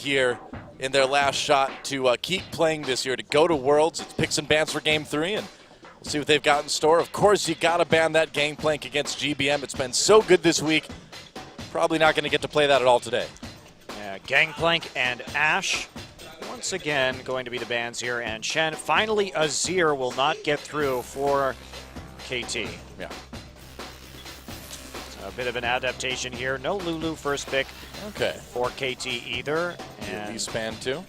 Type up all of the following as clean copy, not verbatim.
here in their last shot to keep playing this year, to go to Worlds. It's picks and bans for Game 3, and we'll see what they've got in store. Of course, you got to ban that Gangplank against GBM. It's been so good this week. Probably not going to get to play that at all today. Yeah, Gangplank and Ash, once again, going to be the bans here. And Shen, finally, Azir will not get through for KT. Yeah. A bit of an adaptation here. No Lulu first pick for KT either. And Elise span too.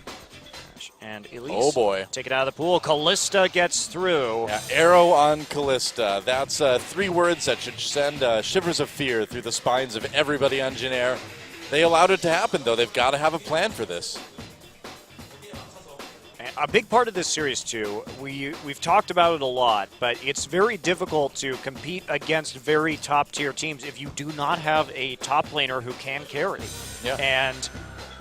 And Elise. Oh boy. Take it out of the pool. Callista gets through. Yeah, arrow on Callista. That's 3 words that should send shivers of fear through the spines of everybody on Jin Air. They allowed it to happen, though. They've got to have a plan for this. A big part of this series, too, we've talked about it a lot, but it's very difficult to compete against very top-tier teams if you do not have a top laner who can carry. Yeah. And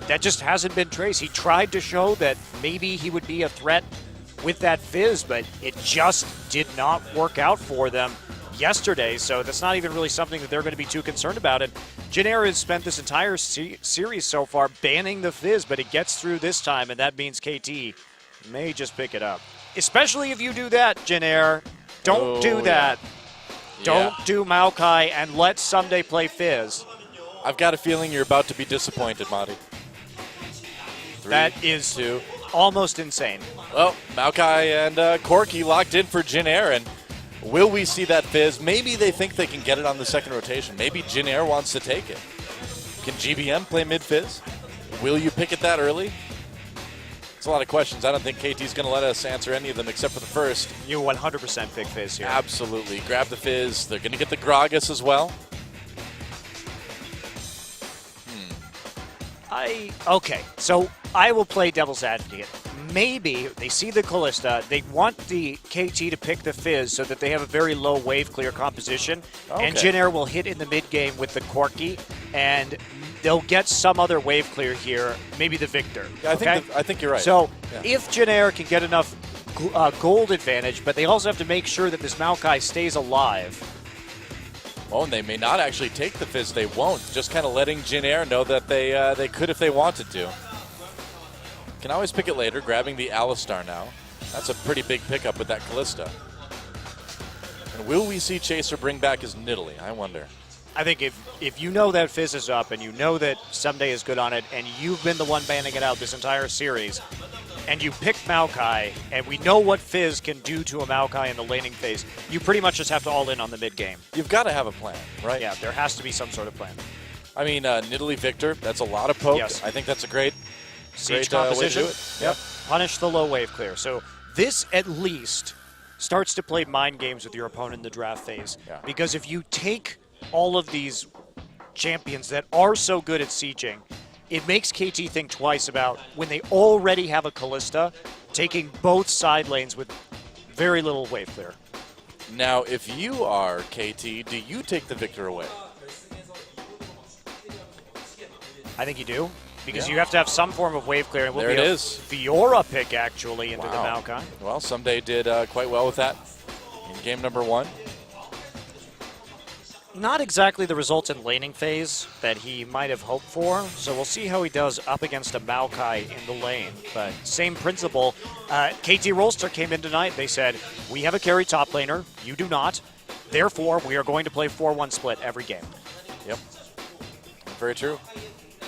that just hasn't been Trace. He tried to show that maybe he would be a threat with that Fizz, but it just did not work out for them yesterday, so that's not even really something that they're going to be too concerned about. And Jin Air has spent this entire series so far banning the Fizz, but it gets through this time, and that means KT may just pick it up. Especially if you do that, Jin Air. Don't do that. Yeah. Don't do Maokai and let Someday play Fizz. I've got a feeling you're about to be disappointed, Madi. 3, That is 2. almost insane. Well, Maokai and Corky locked in for Jin Air, and will we see that Fizz? Maybe they think they can get it on the second rotation. Maybe Jin Air wants to take it. Can GBM play mid-Fizz? Will you pick it that early? It's a lot of questions. I don't think KT's going to let us answer any of them except for the first. You 100% pick Fizz here. Absolutely. Grab the Fizz. They're going to get the Gragas as well. Okay, so I will play devil's advocate. Maybe they see the Callista, they want the KT to pick the Fizz so that they have a very low wave clear composition, and Jin Air will hit in the mid game with the Corky, and they'll get some other wave clear here, maybe the Victor. Yeah, I think you're right. So if Jin Air can get enough gold advantage, but they also have to make sure that this Maokai stays alive. Oh, and they may not actually take the Fizz. They won't. Just kind of letting Jin Air know that they could if they wanted to. Can always pick it later, grabbing the Alistar now. That's a pretty big pickup with that Callista. And will we see Chaser bring back his Nidalee? I wonder. I think if you know that Fizz is up and you know that Someday is good on it and you've been the one banning it out this entire series and you pick Maokai and we know what Fizz can do to a Maokai in the laning phase, you pretty much just have to all in on the mid game. You've got to have a plan, right? Yeah, there has to be some sort of plan. I mean, Nidalee Victor, that's a lot of poke. Yes. I think that's a great siege composition. way to do it. Yep. Punish the low wave clear. So this at least starts to play mind games with your opponent in the draft phase. Yeah. Because if you take all of these champions that are so good at sieging, it makes KT think twice about when they already have a Callista, taking both side lanes with very little wave clear. Now, if you are KT, do you take the Victor away? I think you do. Because you have to have some form of wave clear. And there it is. Fiora pick, actually, into the Maokai. Well, Someday did quite well with that in game number 1. Not exactly the results in laning phase that he might have hoped for, so we'll see how he does up against a Maokai in the lane. But same principle. KT Rolster came in tonight. They said, we have a carry top laner. You do not. Therefore, we are going to play 4-1 split every game. Yep. Very true.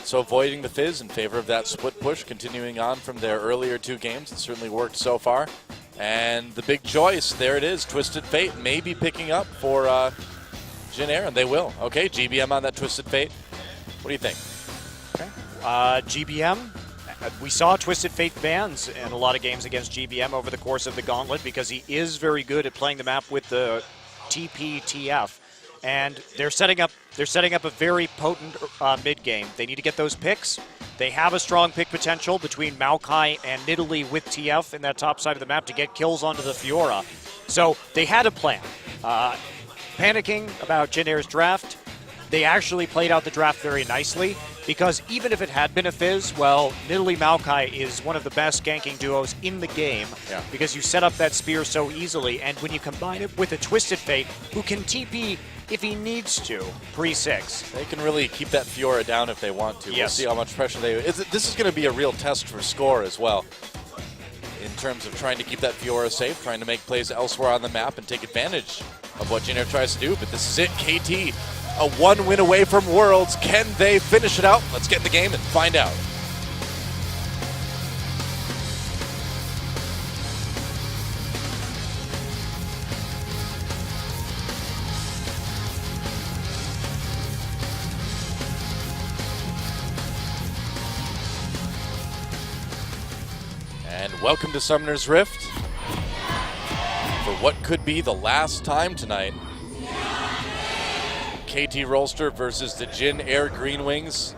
So avoiding the Fizz in favor of that split push, continuing on from their earlier 2 games. It certainly worked so far. And the big choice, there it is. Twisted Fate may be picking up for Jin Air, and they will. Okay, GBM on that Twisted Fate. What do you think? Okay. GBM, we saw Twisted Fate bans in a lot of games against GBM over the course of the Gauntlet because he is very good at playing the map with the TP/TF. And they're setting up a very potent mid game. They need to get those picks. They have a strong pick potential between Maokai and Nidalee with TF in that top side of the map to get kills onto the Fiora. So they had a plan. Panicking about Jin Air's draft, they actually played out the draft very nicely because even if it had been a Fizz, well, Nidalee Maokai is one of the best ganking duos in the game because you set up that spear so easily, and when you combine it with a Twisted Fate who can TP if he needs to, pre-6. They can really keep that Fiora down if they want to. Yes. We'll see how much pressure they... This is going to be a real test for Score as well, in terms of trying to keep that Fiora safe, trying to make plays elsewhere on the map and take advantage of what Jin Air tries to do. But this is it. KT, a 1 win away from Worlds. Can they finish it out? Let's get in the game and find out. And welcome to Summoner's Rift for what could be the last time tonight. KT Rolster versus the Jin Air Green Wings.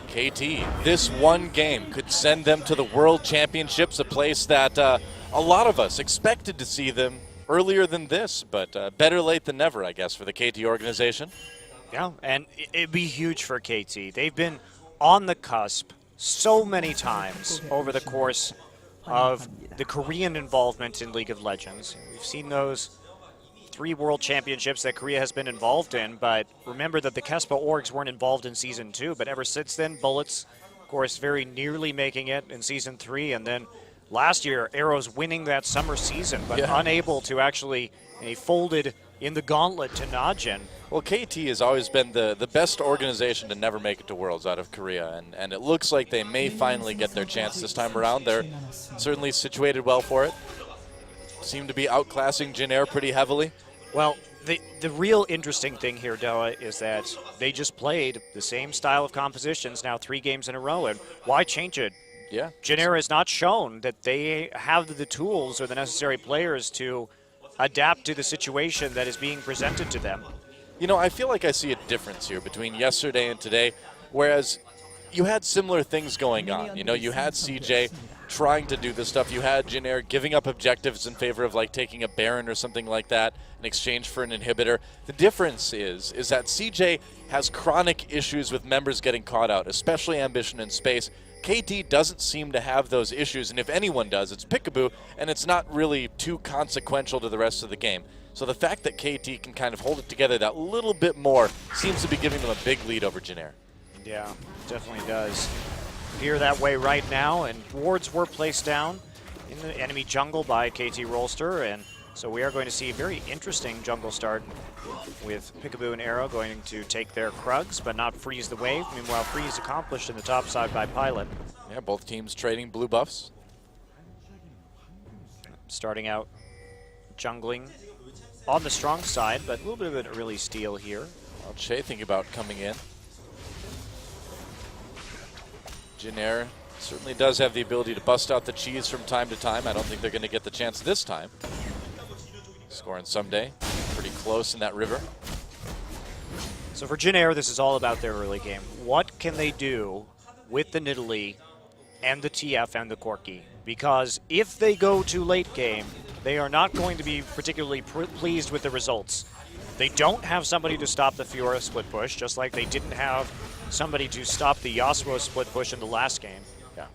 KT, this one game could send them to the World Championships, a place that a lot of us expected to see them earlier than this, but better late than never, I guess, for the KT organization. Yeah, and it'd be huge for KT. They've been on the cusp so many times over the course of the Korean involvement in League of Legends. We've seen those 3 World Championships that Korea has been involved in, but remember that the Kespa orgs weren't involved in Season 2, but ever since then, Bullets, of course, very nearly making it in Season 3, and then last year, Arrows winning that summer season, but unable to actually folded in the gauntlet to Najin. Well, KT has always been the best organization to never make it to Worlds out of Korea, and it looks like they may finally get their chance this time around. They're certainly situated well for it. Seem to be outclassing Jin Air pretty heavily. Well, the real interesting thing here, Doa, is that they just played the same style of compositions now 3 games in a row, and why change it? Yeah. Jin Air has not shown that they have the tools or the necessary players to adapt to the situation that is being presented to them. You know, I feel like I see a difference here between yesterday and today, whereas you had similar things going on. You know, you had CJ trying to do this stuff. You had Jin Air giving up objectives in favor of like taking a Baron or something like that in exchange for an inhibitor. The difference is that CJ has chronic issues with members getting caught out, especially Ambition and Space. KT doesn't seem to have those issues, and if anyone does, it's Peekaboo, and it's not really too consequential to the rest of the game. So the fact that KT can kind of hold it together that little bit more seems to be giving them a big lead over Jin Air. Yeah, definitely does appear that way right now, and wards were placed down in the enemy jungle by KT Rolster, and so we are going to see a very interesting jungle start with Peekaboo and Arrow going to take their Krugs, but not freeze the wave. Meanwhile, freeze accomplished in the top side by Pilot. Yeah, both teams trading blue buffs. Starting out jungling on the strong side, but a little bit of an early steal here. Well, Che thinking about coming in. Jin Air certainly does have the ability to bust out the cheese from time to time. I don't think they're going to get the chance this time. Scoring someday. Pretty close in that river. So for Jin Air, this is all about their early game. What can they do with the Nidalee and the TF and the Corki? Because if they go to late game, they are not going to be particularly pleased with the results. They don't have somebody to stop the Fiora split push, just like they didn't have somebody to stop the Yasuo split push in the last game. Yeah.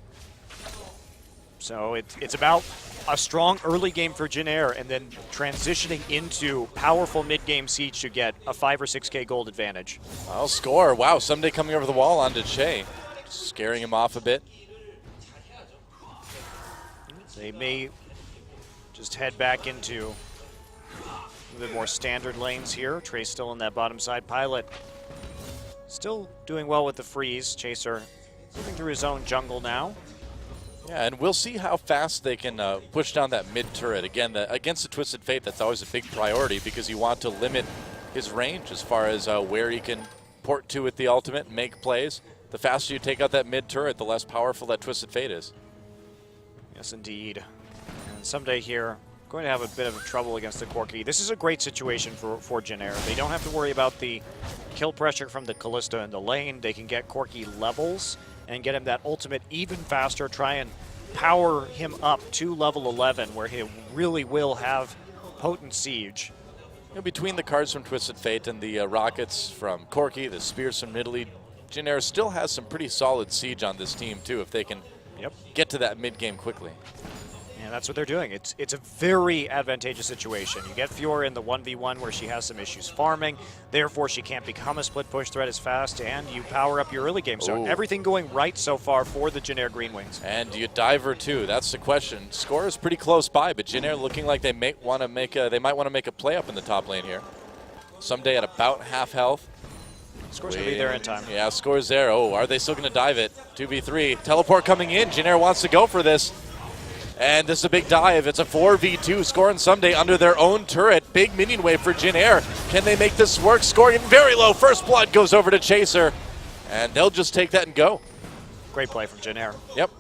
So it's about a strong early game for Jin Air and then transitioning into powerful mid-game siege to get a 5 or 6K gold advantage. Well, Score. Wow, someday coming over the wall onto Che. Scaring him off a bit. They may just head back into a bit more standard lanes here. Trey's still in that bottom side. Pilot still doing well with the freeze. Chaser moving through his own jungle now. Yeah, and we'll see how fast they can push down that mid turret. Again, against the Twisted Fate, that's always a big priority because you want to limit his range as far as where he can port to with the ultimate and make plays. The faster you take out that mid turret, the less powerful that Twisted Fate is. Yes, indeed. And someday here, going to have a bit of trouble against the Corki. This is a great situation for Jin Air. They don't have to worry about the kill pressure from the Kalista in the lane. They can get Corki levels and get him that ultimate even faster, try and power him up to level 11 where he really will have potent siege. You know, between the cards from Twisted Fate and the rockets from Corki, the spears from Nidalee, Jin Air still has some pretty solid siege on this team too if they can get to that mid game quickly. And that's what they're doing. It's a very advantageous situation. You get Fiora in the 1v1 where she has some issues farming, therefore she can't become a split push threat as fast, and you power up your early game. So Ooh. everything going right so far for the Jin Air Green Wings. And do you dive her too? That's the question. Score is pretty close by, but Jin Air looking like they might want to make a play up in the top lane here. Someday at about half health. Score's going to be there in time. Yeah, score's there. Oh, are they still going to dive it? 2v3. Teleport coming in. Jin Air wants to go for this. And this is a big dive. It's a 4v2. Score and Someday under their own turret. Big minion wave for Jin Air. Can they make this work? Score getting very low. First blood goes over to Chaser. And they'll just take that and go. Great play from Jin Air. Yep.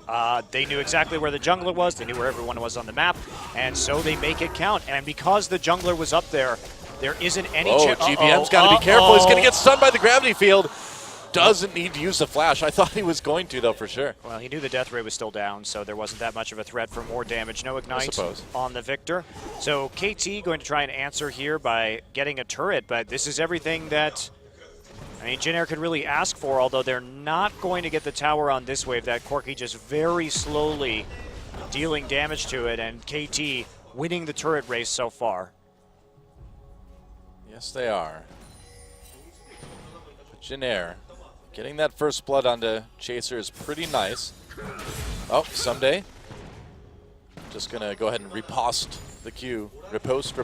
They knew exactly where the jungler was. They knew where everyone was on the map. And so they make it count. And because the jungler was up there, there isn't any chance. GBM's got to be careful. He's going to get stunned by the gravity field. Doesn't need to use the flash. I thought he was going to, though, for sure. Well, he knew the death ray was still down, so there wasn't that much of a threat for more damage. No Ignite on the Victor. So KT going to try and answer here by getting a turret, but this is everything that, I mean, Jin Air could really ask for, although they're not going to get the tower on this wave. That Corki just very slowly dealing damage to it, and KT winning the turret race so far. Yes, they are. But Jin Air getting that first blood onto Chaser is pretty nice. Oh, Someday. Just going to go ahead and riposte the Q. Riposte.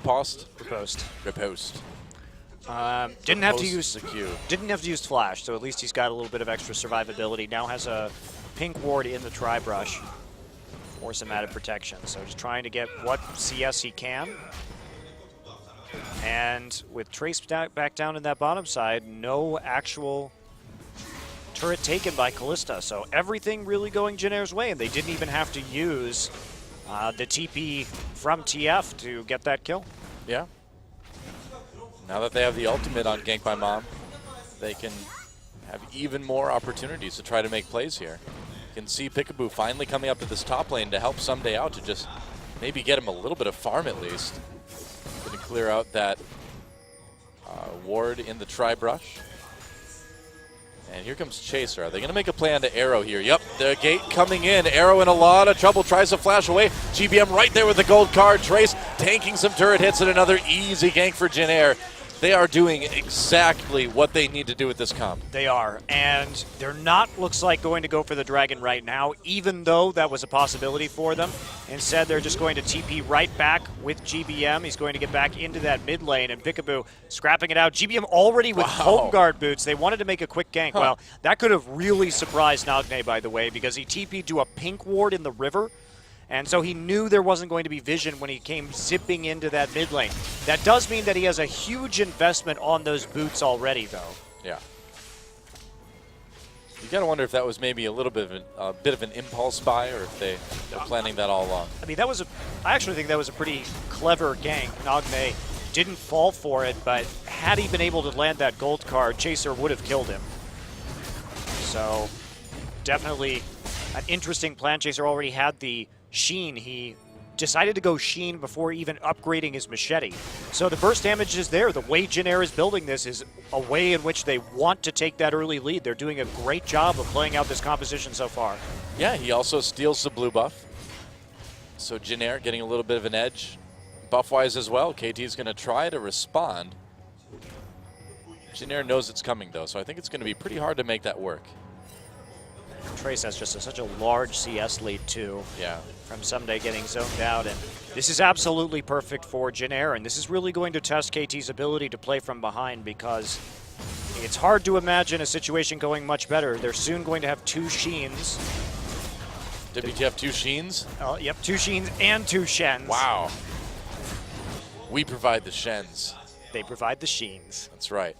Didn't have to use flash, so at least he's got a little bit of extra survivability. Now has a pink ward in the tri-brush for some added protection. So just trying to get what CS he can. And with Trace back down in that bottom side, no actual turret taken by Callista. So everything really going Jin Air's way, and they didn't even have to use the TP from TF to get that kill. Yeah. Now that they have the ultimate on Gank by Mom, they can have even more opportunities to try to make plays here. You can see Peekaboo finally coming up to this top lane to help Someday out, to just maybe get him a little bit of farm at least. Going to clear out that ward in the tri-brush. And here comes Chaser. Are they going to make a play onto Arrow here? Yep, the gate coming in. Arrow in a lot of trouble, tries to flash away. GBM right there with the gold card. Trace tanking some turret hits and another easy gank for Jin Air. They are doing exactly what they need to do with this comp. They are, and they're not, looks like, going to go for the Dragon right now, even though that was a possibility for them. Instead, they're just going to TP right back with GBM. He's going to get back into that mid lane, and Peekaboo scrapping it out. GBM already with home guard boots. They wanted to make a quick gank. Well, that could have really surprised Nagne, by the way, because he TP'd to a pink ward in the river. And so he knew there wasn't going to be vision when he came zipping into that mid lane. That does mean that he has a huge investment on those boots already, though. Yeah. You gotta wonder if that was maybe a little bit of an impulse buy, or if they're planning that all along. I mean, I actually think that was a pretty clever gank. Nagne didn't fall for it, but had he been able to land that gold card, Chaser would have killed him. So definitely an interesting plan. Chaser already had the Sheen. He decided to go Sheen before even upgrading his machete. So the burst damage is there. The way Jin Air is building this is a way in which they want to take that early lead. They're doing a great job of playing out this composition so far. Yeah, he also steals the blue buff. So Jin Air getting a little bit of an edge buff-wise as well. KT's going to try to respond. Jin Air knows it's coming, though, so I think it's going to be pretty hard to make that work. Trace has just such a large CS lead, too. Yeah. From Someday getting zoned out. And this is absolutely perfect for Jin Air, and this is really going to test KT's ability to play from behind, because it's hard to imagine a situation going much better. They're soon going to have two Sheens. WTF, two Sheens? Yep, two Sheens and two Shens. Wow. We provide the Shens. They provide the Sheens. That's right.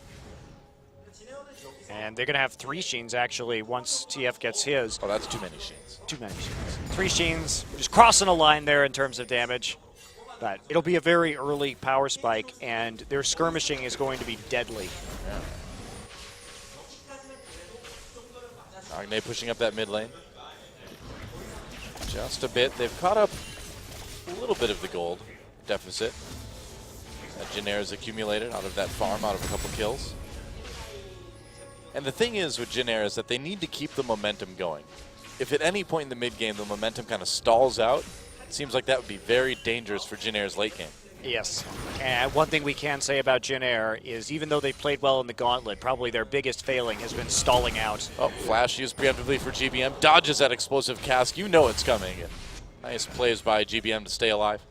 And they're going to have three Sheens, actually, once TF gets his. Oh, that's too many Sheens. Too many Sheens. Three Sheens. We're just crossing a line there in terms of damage. But it'll be a very early power spike, and their skirmishing is going to be deadly. Yeah. Nagne pushing up that mid lane. Just a bit. They've caught up a little bit of the gold deficit that Jin Air's accumulated out of that farm, out of a couple kills. And the thing is with Jin Air is that they need to keep the momentum going. If at any point in the mid game the momentum kind of stalls out, seems like that would be very dangerous for Jin Air's late game. Yes. And one thing we can say about Jin Air is even though they played well in the Gauntlet, probably their biggest failing has been stalling out. Oh, flash used preemptively for GBM. Dodges that explosive cask. You know it's coming. And nice plays by GBM to stay alive.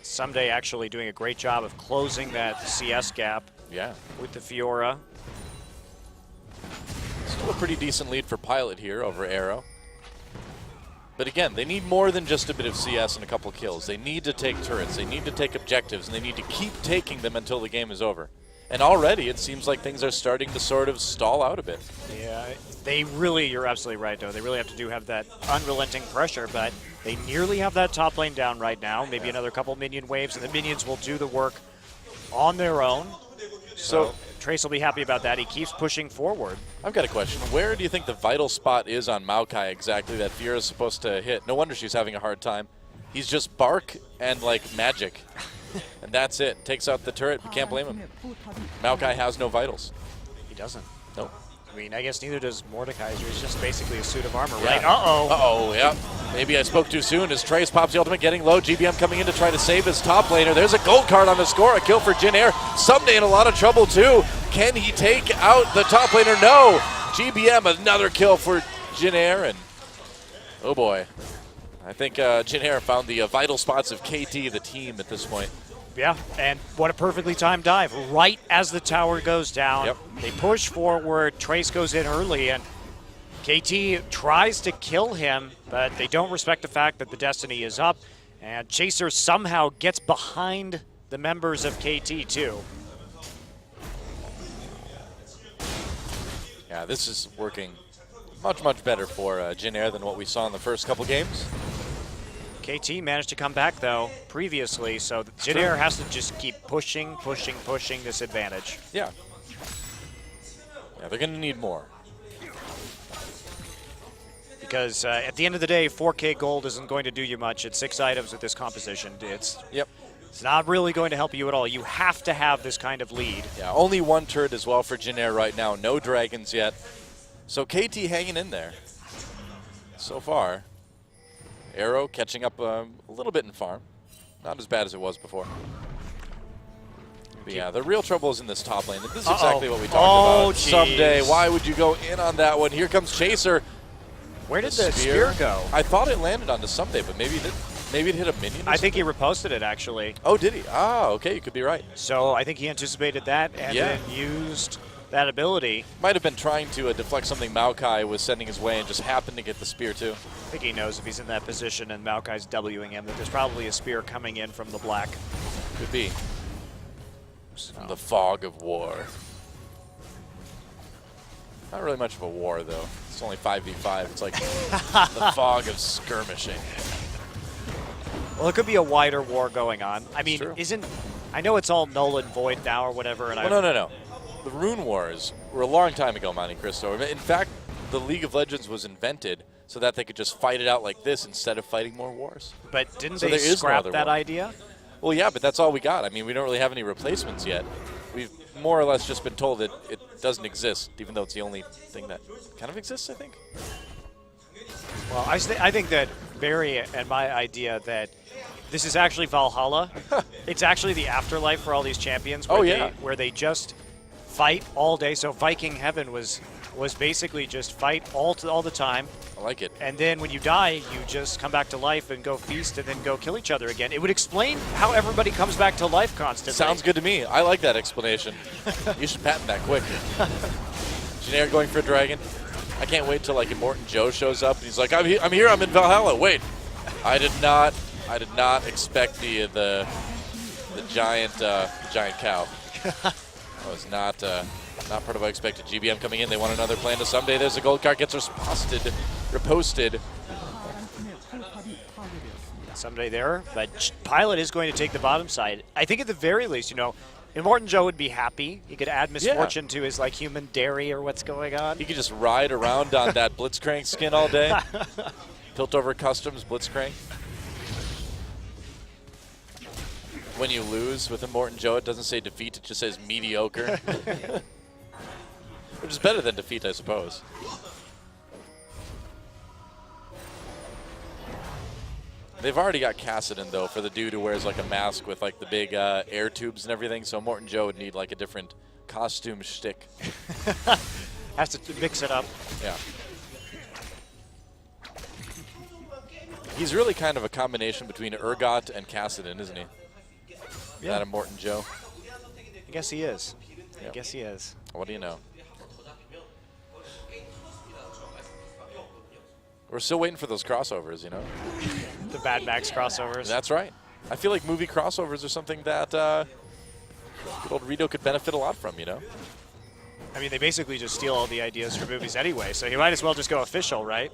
Someday actually doing a great job of closing that CS gap. Yeah. With the Fiora. Still a pretty decent lead for Pilot here over Arrow. But again, they need more than just a bit of CS and a couple kills. They need to take turrets, they need to take objectives, and they need to keep taking them until the game is over. And already it seems like things are starting to sort of stall out a bit. Yeah, they really, you're absolutely right, though. They really have to have that unrelenting pressure, but they nearly have that top lane down right now. Maybe another couple minion waves, and the minions will do the work on their own. So Trace will be happy about that. He keeps pushing forward. I've got a question. Where do you think the vital spot is on Maokai exactly that Fiora is supposed to hit? No wonder she's having a hard time. He's just bark and, like, magic. And that's it. Takes out the turret. We can't blame him. Maokai has no vitals. He doesn't. Nope. I mean, I guess neither does Mordekaiser. He's just basically a suit of armor, Yeah. right? Uh-oh. Uh-oh, yeah. Maybe I spoke too soon as Trace pops the ultimate, getting low. GBM coming in to try to save his top laner. There's a gold card on the score. A kill for Jin Air. Someday in a lot of trouble, too. Can he take out the top laner? No. GBM, another kill for Jin Air. And, oh, boy. I think Jin Air found the vital spots of KT, the team, at this point. Yeah, and what a perfectly timed dive. Right as the tower goes down, Yep. They push forward. Trace goes in early, and KT tries to kill him, but they don't respect the fact that the Destiny is up. And Chaser somehow gets behind the members of KT, too. Yeah, this is working much, much better for Jin Air than what we saw in the first couple games. KT managed to come back, though, previously, so Jin Air has to just keep pushing this advantage. Yeah. Yeah, they're going to need more. Because at the end of the day, 4K gold isn't going to do you much. It's 6 items with this composition. It's not really going to help you at all. You have to have this kind of lead. Yeah, only one turret as well for Jin Air right now. No dragons yet. So KT hanging in there so far. Arrow catching up a little bit in farm. Not as bad as it was before. But yeah, the real trouble is in this top lane. This is exactly what we talked about. Geez. Someday, why would you go in on that one? Here comes Chaser. Where did the spear go? I thought it landed onto Someday, but maybe it hit a minion. I think he reposted it, actually. Oh, did he? Ah, okay, you could be right. So I think he anticipated that and then used that ability. Might have been trying to deflect something Maokai was sending his way and just happened to get the spear too. I think he knows if he's in that position and Maokai's Wing him that there's probably a spear coming in from the black. Could be. From the fog of war. Not really much of a war, though. It's only 5v5. It's like the fog of skirmishing. Well, it could be a wider war going on. I mean, True. I know it's all null and void now or whatever. And Well, no. The Rune Wars were a long time ago, Monte Cristo. In fact, the League of Legends was invented so that they could just fight it out like this instead of fighting more wars. But didn't So they there is no scrap other that war. idea? Well, yeah, but that's all we got. I mean, we don't really have any replacements yet. We've more or less just been told that it doesn't exist, even though it's the only thing that kind of exists, I think. Well, I think that Barry and my idea that this is actually Valhalla. It's actually the afterlife for all these champions where they just fight all day. So Viking Heaven was basically just fight all the time. I like it. And then when you die, you just come back to life and go feast and then go kill each other again. It would explain how everybody comes back to life constantly. Sounds good to me. I like that explanation. You should patent that quick. Jin Air going for a dragon. I can't wait till like Immortan Joe shows up and he's like, I'm here, I'm in Valhalla. Wait, I did not expect the giant cow. That was not part of what I expected. GBM coming in. They want another plan to Someday. There's a gold card. Gets reposted. Someday there, but Pilot is going to take the bottom side. I think at the very least, Immortan Joe would be happy. He could add Misfortune to his like human dairy or what's going on. He could just ride around on that Blitzcrank skin all day. Piltover Customs Blitzcrank. When you lose with Immortan Joe, it doesn't say defeat, it just says mediocre. Which is better than defeat, I suppose. They've already got Kassadin, though, for the dude who wears like a mask with like the big air tubes and everything, so Morton Joe would need like a different costume shtick. Has to mix it up. Yeah. He's really kind of a combination between Urgot and Kassadin, isn't he? Yeah. That and Morton Joe. I guess he is. Yep. I guess he is. What do you know? We're still waiting for those crossovers, you know? The Mad Max crossovers. That's right. I feel like movie crossovers are something that good old Rito could benefit a lot from, you know? I mean, they basically just steal all the ideas for movies anyway, so you might as well just go official, right?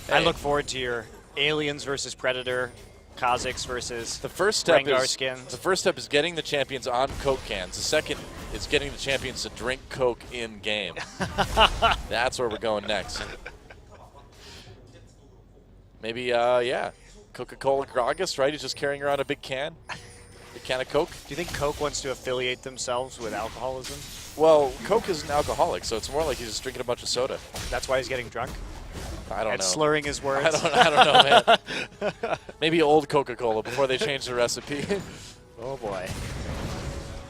Hey. I look forward to your Aliens versus Predator, Kazakhs versus the first step Rengar is skins. The first step is getting the champions on Coke cans. The second is getting the champions to drink Coke in game. That's where we're going next. Maybe, yeah, Coca-Cola Gragas, right? He's just carrying around a big can of Coke. Do you think Coke wants to affiliate themselves with alcoholism? Well, Coke is an alcoholic, so it's more like he's just drinking a bunch of soda. That's why he's getting drunk? I don't and know. Slurring his words? I don't know, man. Maybe old Coca-Cola before they changed the recipe. Oh, boy.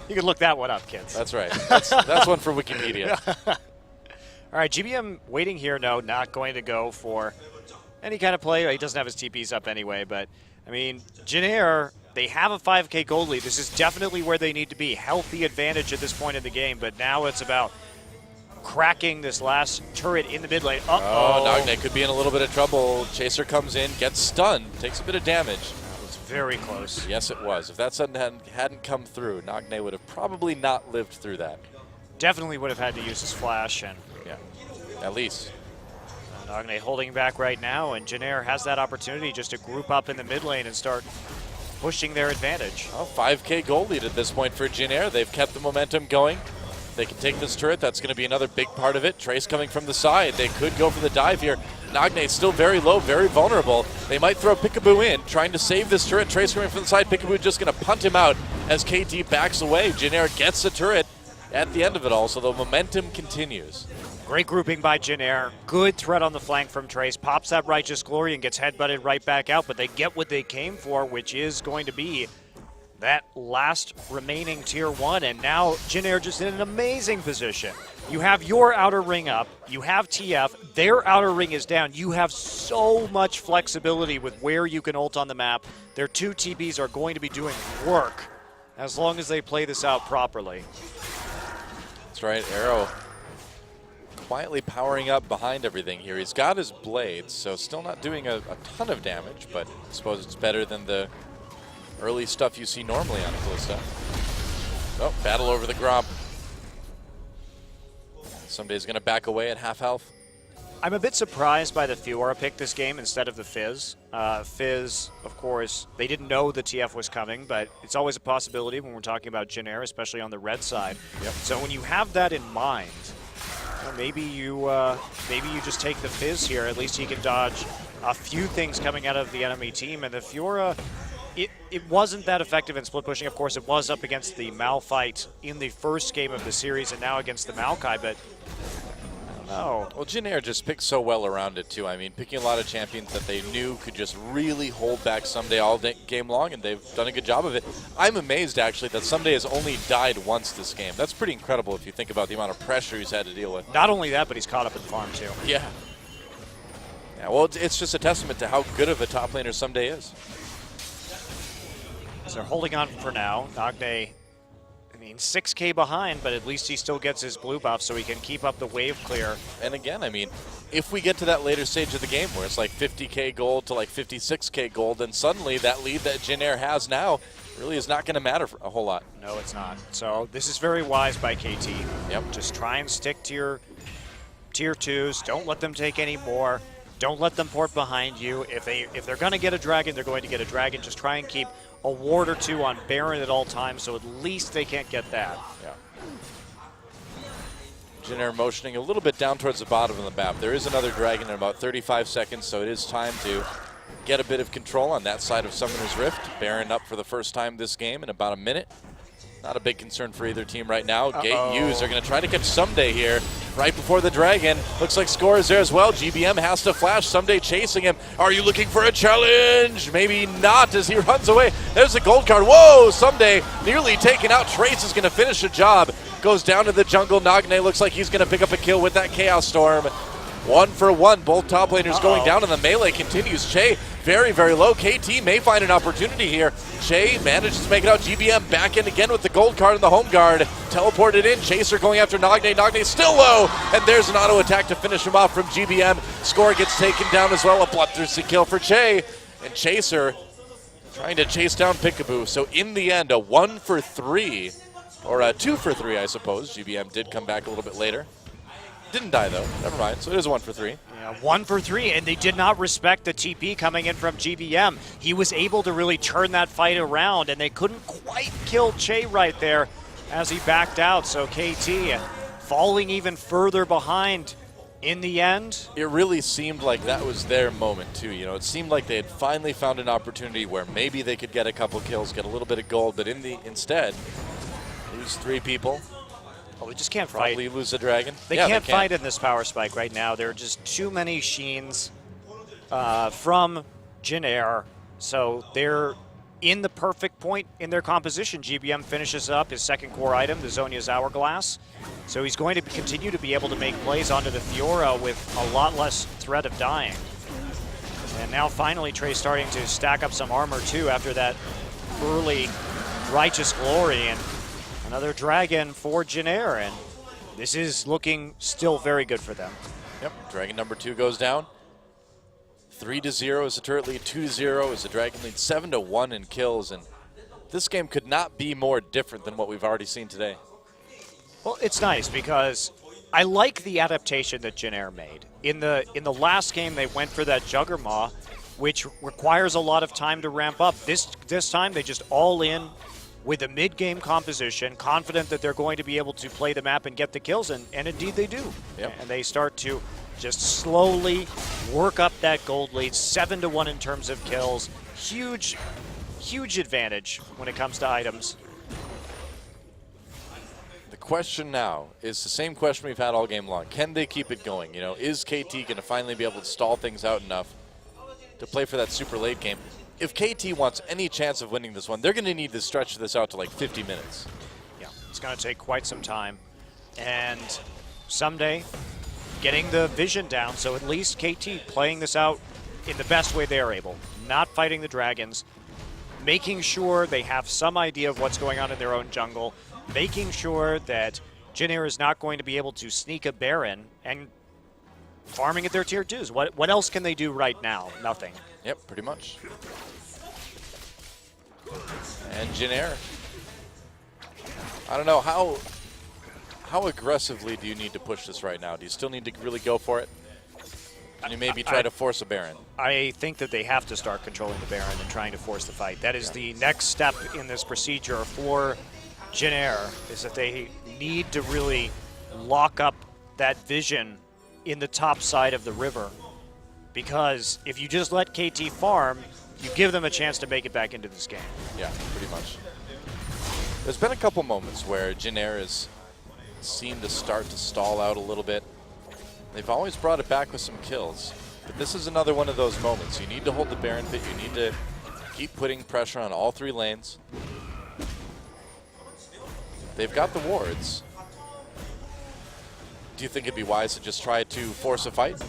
You can look that one up, kids. That's right. That's one for Wikipedia. All right, GBM waiting here. No, not going to go for any kind of play. He doesn't have his TPs up anyway, but, I mean, Janair, they have a 5K gold lead. This is definitely where they need to be. Healthy advantage at this point in the game, but now it's about cracking this last turret in the mid lane. Uh-oh. Oh, Nagne could be in a little bit of trouble. Chaser comes in, gets stunned, takes a bit of damage. That was very close. Yes, it was. If that sudden hadn't come through, Nagne would have probably not lived through that. Definitely would have had to use his flash. And yeah, at least. Nagne holding back right now, and Janair has that opportunity just to group up in the mid lane and start pushing their advantage. Oh, 5K gold lead at this point for Janair. They've kept the momentum going. They can take this turret. That's going to be another big part of it. Trace coming from the side. They could go for the dive here. Nagne still very low, very vulnerable. They might throw Peekaboo in, trying to save this turret. Trace coming from the side. Peekaboo just going to punt him out as KT backs away. Janair gets the turret at the end of it all, so the momentum continues. Great grouping by Janair. Good threat on the flank from Trace. Pops that Righteous Glory and gets headbutted right back out, but they get what they came for, which is going to be that last remaining tier 1, and now Janair just in an amazing position. You have your outer ring up, you have TF, their outer ring is down. You have so much flexibility with where you can ult on the map. Their 2 TBs are going to be doing work as long as they play this out properly. That's right, Arrow quietly powering up behind everything here. He's got his blades, so still not doing a ton of damage, but I suppose it's better than the early stuff you see normally on a Kalista. Oh, battle over the Gromp. Somebody's going to back away at half health. I'm a bit surprised by the Fiora pick this game instead of the Fizz. Fizz, of course, they didn't know the TF was coming, but it's always a possibility when we're talking about Janair, especially on the red side. Yep. So when you have that in mind, maybe you just take the Fizz here. At least he can dodge a few things coming out of the enemy team. And the Fiora, it wasn't that effective in split pushing. Of course, it was up against the Malphite in the first game of the series and now against the Maokai, but I don't know. Well, Janair just picked so well around it, too. I mean, picking a lot of champions that they knew could just really hold back Someday all game long, and they've done a good job of it. I'm amazed, actually, that Someday has only died once this game. That's pretty incredible if you think about the amount of pressure he's had to deal with. Not only that, but he's caught up in the farm, too. Yeah. Yeah, well, it's just a testament to how good of a top laner Someday is. So they're holding on for now. Nagne, 6K behind, but at least he still gets his blue buff so he can keep up the wave clear. And again, I mean, if we get to that later stage of the game where it's like 50K gold to like 56K gold, then suddenly that lead that Janair has now really is not going to matter for a whole lot. No, it's not. So this is very wise by KT. Yep. Just try and stick to your tier 2s. Don't let them take any more. Don't let them port behind you. If they're going to get a dragon, they're going to get a dragon. Just try and keep a ward or 2 on Baron at all times, so at least they can't get that. Yeah. Janair motioning a little bit down towards the bottom of the map. There is another dragon in about 35 seconds, so it is time to get a bit of control on that side of Summoner's Rift. Baron up for the first time this game in about a minute. Not a big concern for either team right now. Gate U's are going to try to catch Someday here right before the Dragon. Looks like Score is there as well. GBM has to flash. Someday chasing him. Are you looking for a challenge? Maybe not as he runs away. There's a gold card. Whoa, Someday nearly taken out. Trace is going to finish the job. Goes down to the jungle. Nagne looks like he's going to pick up a kill with that Chaos Storm. 1 for 1. Both top laners going down, and the melee continues. Che very, very low. KT may find an opportunity here. Che manages to make it out. GBM back in again with the gold card in the home guard. Teleported in. Chaser going after Nagne. Nagne still low, and there's an auto attack to finish him off from GBM. Score gets taken down as well. A bloodthirsty kill for Che, and Chaser trying to chase down Peekaboo. So in the end, a 1 for 3, or a 2 for 3, I suppose. GBM did come back a little bit later. Didn't die, though. Never mind. So it is 1 for 3. Yeah, 1 for 3, and they did not respect the TP coming in from GBM. He was able to really turn that fight around, and they couldn't quite kill Che right there as he backed out. So KT falling even further behind in the end. It really seemed like that was their moment, too. You know, it seemed like they had finally found an opportunity where maybe they could get a couple kills, get a little bit of gold, but instead, lose 3 people. Oh, they just can't fight. Probably lose the Dragon. They can't fight in this power spike right now. There are just too many Sheens from Jin Air. So they're in the perfect point in their composition. GBM finishes up his second core item, the Zhonya's Hourglass. So he's going to continue to be able to make plays onto the Fiora with a lot less threat of dying. And now finally Trey's starting to stack up some armor too after that early Righteous Glory. And another Dragon for Jin Air, and this is looking still very good for them. Yep, Dragon number 2 goes down. 3-0 as the turret lead, 2-0 as the Dragon lead, 7-1 in kills, and this game could not be more different than what we've already seen today. Well, it's nice because I like the adaptation that Jin Air made. In the last game, they went for that Juggermaw, which requires a lot of time to ramp up. This time, they just all in with a mid-game composition, confident that they're going to be able to play the map and get the kills, and indeed they do. Yep. And they start to just slowly work up that gold lead, 7-1 in terms of kills. Huge, huge advantage when it comes to items. The question now is the same question we've had all game long. Can they keep it going? You know, is KT going to finally be able to stall things out enough to play for that super late game? If KT wants any chance of winning this one, they're going to need to stretch this out to like 50 minutes. Yeah, it's going to take quite some time. And someday, getting the vision down, so at least KT playing this out in the best way they're able. Not fighting the Dragons, making sure they have some idea of what's going on in their own jungle, making sure that Jin Air is not going to be able to sneak a Baron, and farming at their tier 2s. What else can they do right now? Nothing. Yep, pretty much. And Jin Air, I don't know, how aggressively do you need to push this right now? Do you still need to really go for it? Can you maybe try to force a Baron? I think that they have to start controlling the Baron and trying to force the fight. That is the next step in this procedure for Jin Air, is that they need to really lock up that vision in the top side of the river. Because if you just let KT farm, you give them a chance to make it back into this game. Yeah, pretty much. There's been a couple moments where Jin Air has seemed to start to stall out a little bit. They've always brought it back with some kills. But this is another one of those moments. You need to hold the Baron pit. You need to keep putting pressure on all 3 lanes. They've got the wards. Do you think it'd be wise to just try to force a fight?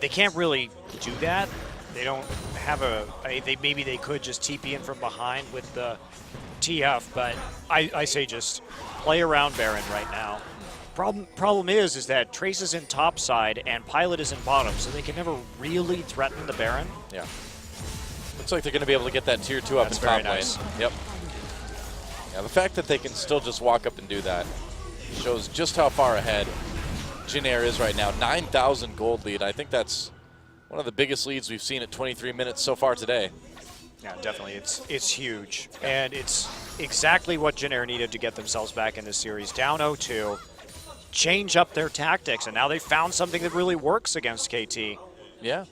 They can't really do that. They don't have maybe they could just TP in from behind with the TF, but I say just play around Baron right now. Problem is that Trace is in top side and Pilot is in bottom, so they can never really threaten the Baron. Yeah. Looks like they're going to be able to get that tier 2 up in top lane. Yep. Yeah, the fact that they can still just walk up and do that shows just how far ahead Jin Air is right now. 9,000 gold lead. I think that's one of the biggest leads we've seen at 23 minutes so far today. Yeah, definitely. It's huge. And it's exactly what Jin Air needed to get themselves back in this series. Down 0-2, change up their tactics, and now they found something that really works against KT. Yeah.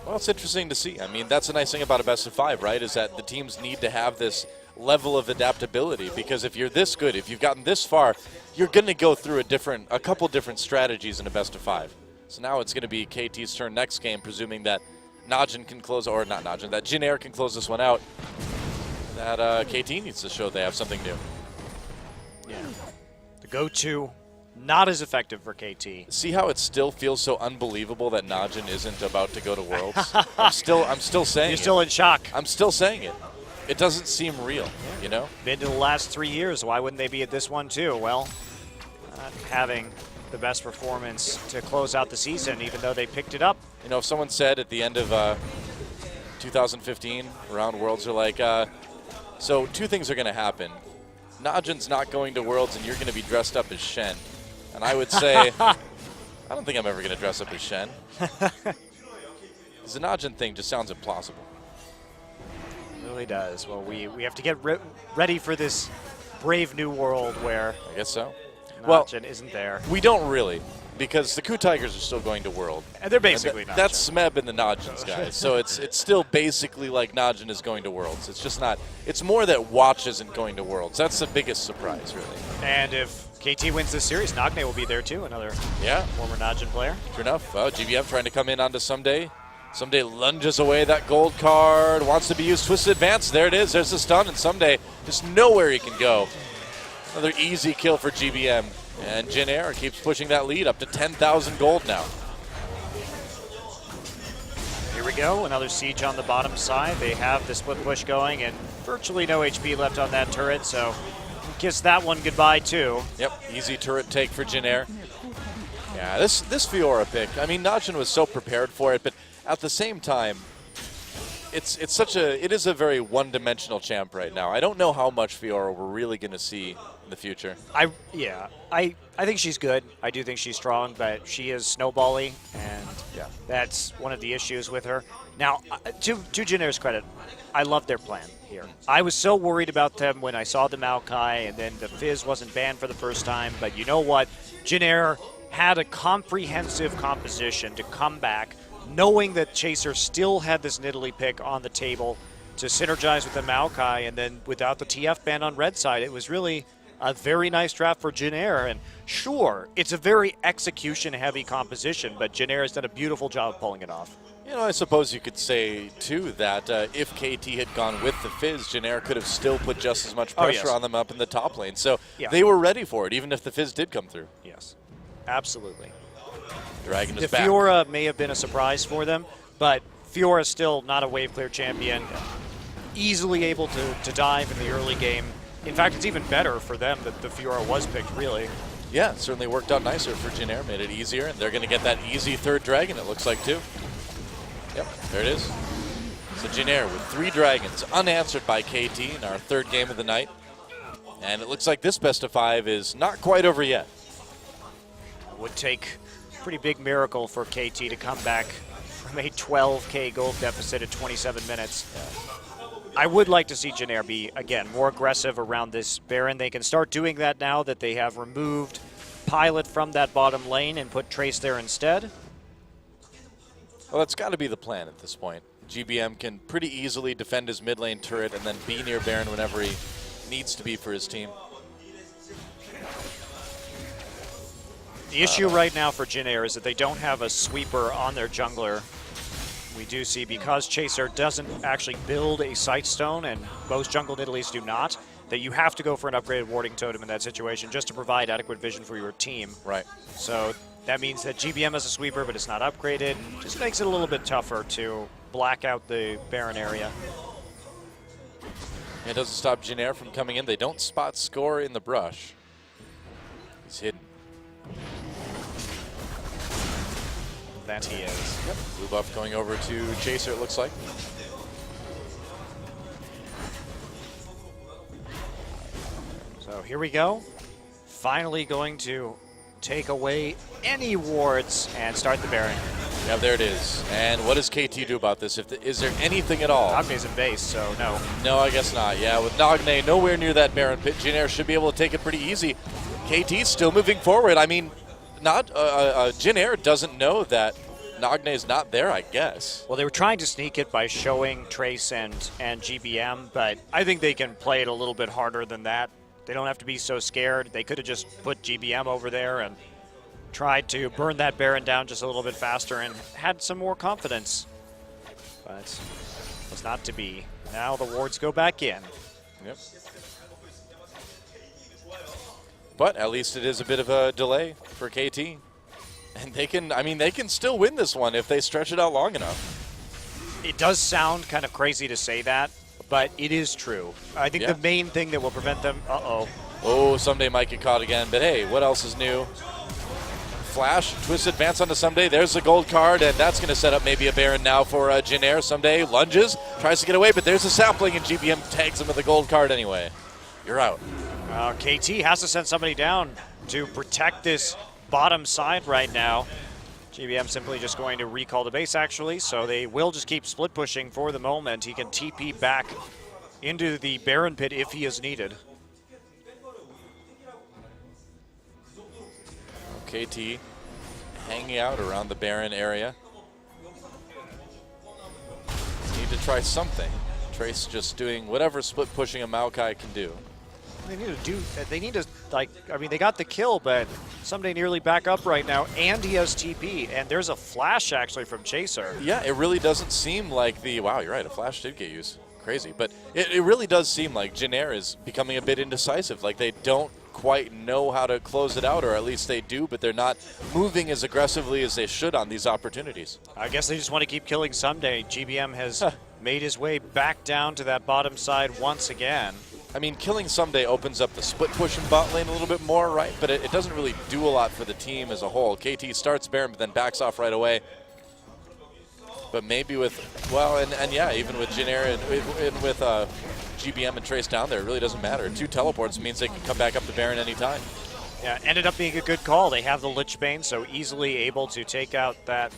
Well, it's interesting to see. I mean, that's the nice thing about a best of 5, right, is that the teams need to have this level of adaptability, because if you're this good, if you've gotten this far, you're going to go through a couple different strategies in a best of 5. So now it's going to be KT's turn next game, presuming that Najin can close, or not Najin, that Jin Air can close this one out. That KT needs to show they have something new. Yeah. The go-to, not as effective for KT. See how it still feels so unbelievable that Najin isn't about to go to Worlds? I'm still saying You're still in shock. I'm still saying it. It doesn't seem real, you know? Been to the last 3 years. Why wouldn't they be at this one too? Well, not having the best performance to close out the season, even though they picked it up. You know, if someone said at the end of 2015, around Worlds, are like, so 2 things are going to happen. Najin's not going to Worlds and you're going to be dressed up as Shen. And I would say, I don't think I'm ever going to dress up as Shen. The Najin thing just sounds implausible. It really does. Well, we have to get ready for this brave new world where I guess so. Najin isn't there. We don't really, because the Ku Tigers are still going to World. And they're basically Najin. That's Smeb and the Najins, guys. So it's still basically like Najin is going to Worlds. It's just not. It's more that Watch isn't going to Worlds. That's the biggest surprise, really. And if KT wins this series, Nagne will be there too, another former Najin player. True enough. GBM trying to come in onto Someday. Someday lunges away that gold card, wants to be used. Twisted Advance, there it is. There's the stun, and Someday just nowhere he can go. Another easy kill for GBM. And Jin Air keeps pushing that lead up to 10,000 gold now. Here we go, another siege on the bottom side. They have the split push going and virtually no HP left on that turret, so kiss that one goodbye too. Yep, easy turret take for Jin Air. Yeah, this Fiora pick, I mean, Najin was so prepared for it, but at the same time, it is a very one-dimensional champ right now. I don't know how much Fiora we're really going to see in the future. I think she's good. I do think she's strong, but she is snowbally, and that's one of the issues with her. Now, to Jin Air's credit, I love their plan here. I was so worried about them when I saw the Maokai, and then the Fizz wasn't banned for the first time, but you know what? Jin Air had a comprehensive composition to come back, knowing that Chaser still had this Nidalee pick on the table to synergize with the Maokai, and then without the TF ban on red side, it was really a very nice draft for Jin Air. And sure, it's a very execution-heavy composition, but Jin Air has done a beautiful job of pulling it off. You know, I suppose you could say, too, that if KT had gone with the Fizz, Jin Air could have still put just as much pressure on them up in the top lane. So they were ready for it, even if the Fizz did come through. Yes, absolutely. Dragon is the back. Fiora may have been a surprise for them, but Fiora's still not a wave clear champion. Easily able to dive in the early game. In fact, it's even better for them that the Fiora was picked, really. Yeah, it certainly worked out nicer for Jin Air, made it easier, and they're going to get that easy third dragon, it looks like, too. Yep, there it is. So Jin Air with 3 dragons, unanswered by KT in our 3rd game of the night. And it looks like this best of 5 is not quite over yet. It would take a pretty big miracle for KT to come back from a 12K gold deficit at 27 minutes. I would like to see Jin Air be, again, more aggressive around this Baron. They can start doing that now that they have removed Pilot from that bottom lane and put Trace there instead. Well, that's got to be the plan at this point. GBM can pretty easily defend his mid lane turret and then be near Baron whenever he needs to be for his team. The issue right now for Jin Air is that they don't have a sweeper on their jungler. We do see, because Chaser doesn't actually build a Sightstone, and most jungle Nidalees do not, that you have to go for an upgraded warding totem in that situation just to provide adequate vision for your team. Right. So that means that GBM has a sweeper, but it's not upgraded. Just makes it a little bit tougher to black out the Baron area. It doesn't stop Jin Air from coming in. They don't spot score in the brush. He's hidden. That he is. Yep. Blue buff going over to Chaser, it looks like. So here we go. Finally going to take away any wards and start the Baron. Yeah, there it is. And what does KT do about this? Is there anything at all? Nagne's in base, so no. No, I guess not. Yeah, with Nagne nowhere near that Baron pit, Jin Air should be able to take it pretty easy. KT's still moving forward. I mean, Jin Air doesn't know that Nagney's not there, I guess. Well, they were trying to sneak it by showing Trace and GBM, but I think they can play it a little bit harder than that. They don't have to be so scared. They could have just put GBM over there and tried to burn that Baron down just a little bit faster and had some more confidence. But it was not to be. Now the wards go back in. Yep. But at least it is a bit of a delay for KT. And they can, I mean, they can still win this one if they stretch it out long enough. It does sound kind of crazy to say that, but it is true. I think the main thing that will prevent them, Oh, Someday might get caught again, but hey, what else is new? Flash, twist advance onto Someday. There's the gold card, and that's going to set up maybe a Baron now for Janair. Someday lunges, tries to get away, but there's a sapling, and GBM tags him with the gold card anyway. You're out. KT has to send somebody down to protect this bottom side right now. GBM simply just going to recall the base, actually, so they will just keep split pushing for the moment. He can TP back into the Baron pit if he is needed. KT hanging out around the Baron area. Need to try something. Trace just doing whatever split pushing a Maokai can do. They need to, like, I mean, they got the kill, but Someday nearly back up right now, and he has TP, and there's a flash actually from Chaser. Yeah, it really doesn't seem like wow, you're right, a flash did get used. Crazy, but it really does seem like Janair is becoming a bit indecisive. Like they don't quite know how to close it out, or at least they do, but they're not moving as aggressively as they should on these opportunities. I guess they just want to keep killing Someday. GBM has made his way back down to that bottom side once again. I mean, killing Someday opens up the split push in bot lane a little bit more, right? But it doesn't really do a lot for the team as a whole. KT starts Baron, but then backs off right away. But maybe with, well, and yeah, even with Janair and with GBM and Trace down there, it really doesn't matter. 2 teleports means they can come back up to Baron anytime. Yeah, ended up being a good call. They have the Lich Bane, so easily able to take out that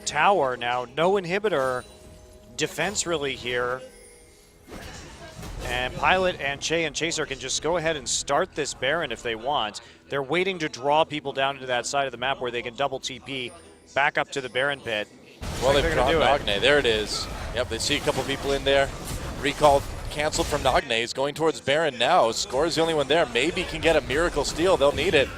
tower. Now, no inhibitor defense really here. And Pilot and Che and Chaser can just go ahead and start this Baron if they want. They're waiting to draw people down into that side of the map where they can double TP back up to the Baron pit. Well, they've dropped Nagney. There it is. Yep, they see a couple people in there. Recall canceled from Nagney. He's going towards Baron now. Score is the only one there. Maybe can get a miracle steal. They'll need it.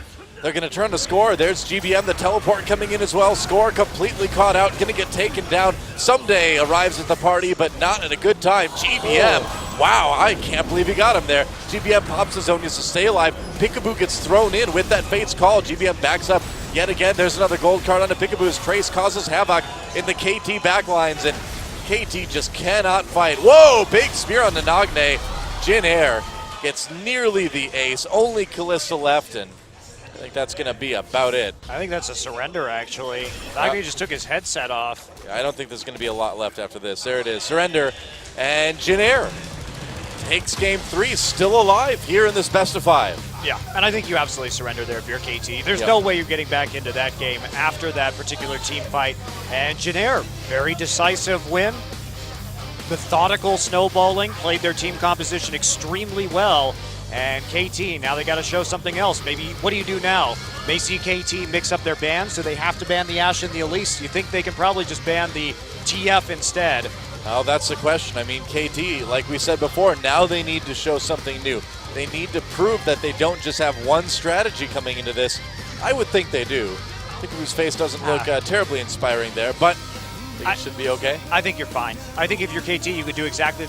They're going to turn to Score. There's GBM, the teleport coming in as well. Score completely caught out, going to get taken down. Someday arrives at the party, but not at a good time. GBM, wow, I can't believe he got him there. GBM pops his own just to stay alive. Peekaboo gets thrown in with that Fate's Call. GBM backs up yet again. There's another gold card onto Peekaboo's. Trace causes havoc in the KT backlines, and KT just cannot fight. Whoa, big spear on the Nagney. Janair gets nearly the ace. Only Kalista left, and I think that's going to be about it. I think that's a surrender, actually. Nagney just took his headset off. I don't think there's going to be a lot left after this. There it is, surrender. And Janair takes game 3, still alive here in this best of 5. Yeah, and I think you absolutely surrender there if you're KT. There's no way you're getting back into that game after that particular team fight. And Janair, very decisive win. Methodical snowballing, played their team composition extremely well. And KT, now they got to show something else. Maybe, what do you do now? May see KT mix up their bans, so they have to ban the Ashe and the Elise. You think they can probably just ban the TF instead? Oh, that's the question. I mean, KT, like we said before, now they need to show something new. They need to prove that they don't just have one strategy coming into this. I would think they do. Peekaboo's face doesn't look terribly inspiring there, but I think it should be okay. I think you're fine. I think if you're KT, you could do exactly the